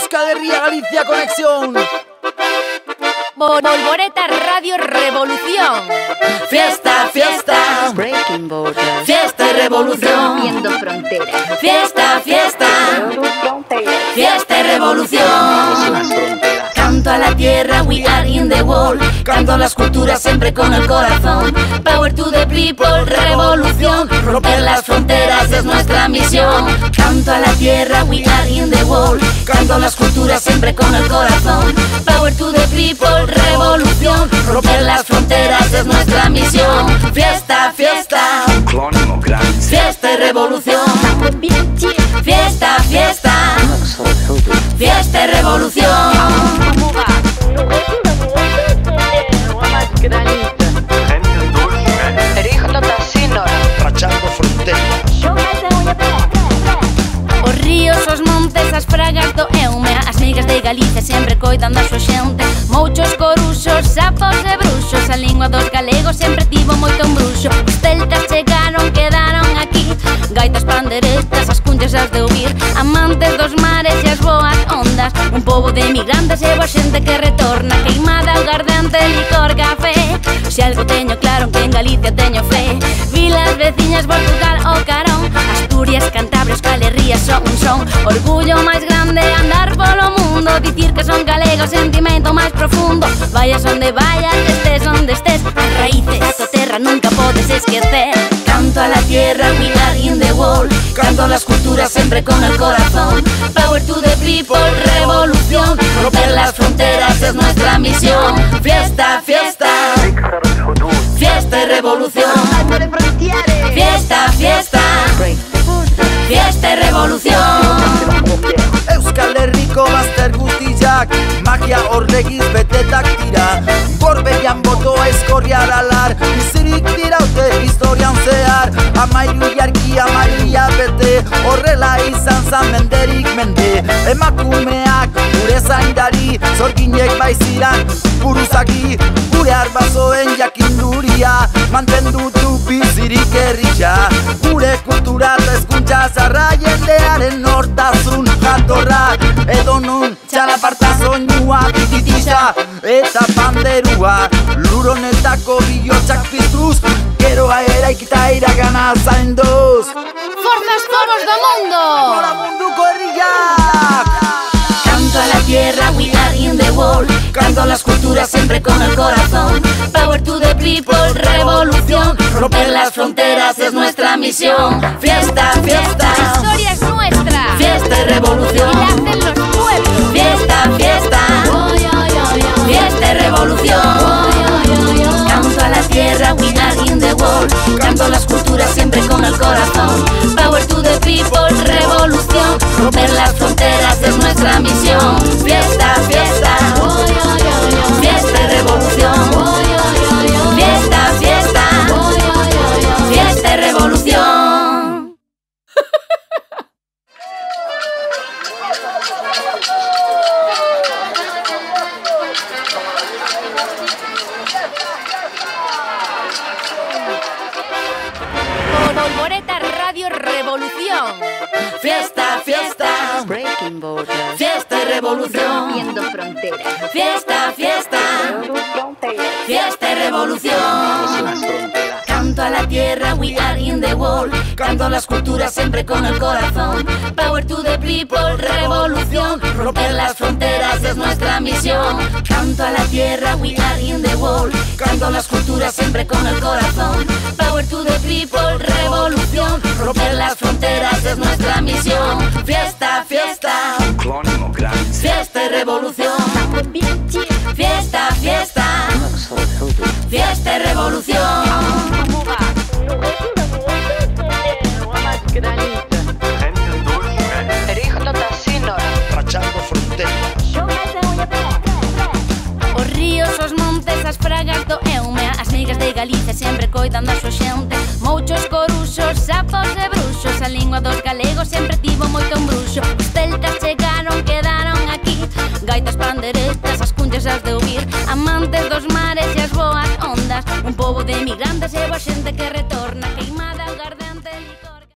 Euskal Herria Galicia Conexión. Volvoreta Radio Revolución. Fiesta, fiesta, Breaking borders, fiesta y revolución. rompiendo fronteras, Fiesta, fiesta, fiesta y revolución. Canto a la tierra, we are in the world. Canto a las culturas siempre con el corazón. Power to the people, revolución. Romper las fronteras es nuestra misión. Canto a la tierra, we are in the world. Canto a las culturas siempre con el corazón. Power to the people, revolución. Romper las fronteras es nuestra misión. Fiesta, fiesta, fiesta y revolución. Fiesta, fiesta, fiesta y revolución. Rachando fronteras. Os ríos, os montes, as fragas do Eume, as migas de Galicia sempre coidando a súa xente. Mouchos, coruxos, sapos e bruxos, a lingua dos galegos sempre tivo moito embruxo. Os celtas chegaron, quedaron aquí, gaitas, panderetas, as cunchas as de ouvir, amantes dos mares e as boas ondas. Un pobo de emigrantes e boa xente que retorna, queimada, augardente, licor, café. Se algo teño claro que en Galicia teño fe, vilas, veciñas, Portugal o Carón, Asturias, Cantabria, Euskal Herria son un son. Orgullo máis grande andar polo mundo, dicir que son galegos, sentimento máis profundo. Vayas onde vayas, estés onde estés, as raíces da tua terra nunca podes esquecer. Canto a la tierra, we are in the world. Canto a las culturas siempre con el corazón. Power to the people, revolución. Romper las fronteras es nuestra misión. Fiesta, fiesta, fiesta y revolución. Fiesta, fiesta, fiesta y revolución. Euskal Herriko bazter guztiak magia horregiz betetak dira. Gorbeian botoa eskorriar alar, bizirik diraute historian zehar. Amairu jarki, amairia bete, horrela izan zan menderik mende. Emakumeak gure zaindari, zorginek baiziran buruzagi. Gure arbazoen jakinduria, mantendutu bizirik herria. Gure kultura eta hezkuntza zarra, jendearen nortasun jatorrak. Edo nun txalaparta soinua, bititisa eta panderua. Luronetako bihotxak piztuz, geroa eraikita iragana zainduz. Forzas pobos do mundo! Gora munduko herriak! Canto a la tierra, we are in the world. Canto a las culturas siempre con el corazón. Power to the people, revolución. Romper las fronteras es nuestra misión. Fiesta, fiesta, La historia es nuestra, fiesta y y la revolución. hacen los pueblos. Fiesta, fiesta, fiesta y revolución. Canto a la tierra, we are in the world. Canto a las culturas siempre con el corazón. Power to the people, revolución. Romper las fronteras es nuestra misión. Fiesta, fiesta, fiesta y revolución. Fiesta, fiesta, fiesta y revolución. Volvoreta Radio Revolución. Fiesta, fiesta, breaking borders, fiesta y revolución. rompiendo fronteras, Fiesta, fiesta, fiesta y revolución. Canto a la tierra, we are in the world. Canto a las culturas siempre con el corazón. Power to the people, revolución. Romper las fronteras es nuestra misión. Canto a la tierra, we are in the world. Canto a las culturas siempre con el corazón. Power to the people, revolución. Romper las fronteras es nuestra misión. Fiesta, fiesta, fiesta y revolución. Fiesta, fiesta, fiesta y revolución. Rachando fronteras. Os ríos, os montes, as fragas do Eume, as migas de Galicia sempre coidando a súa xente. Mouchos, coruxos, sapos e bruxos, a lingua dos galegos sempre tivo moito embruxo. Os celtas chegaron, quedaron aquí, gaitas, panderetas, as cunchas as de ouvir, amantes dos mares e as boas ondas. Un pobo de emigrantes e boa xente que retorna,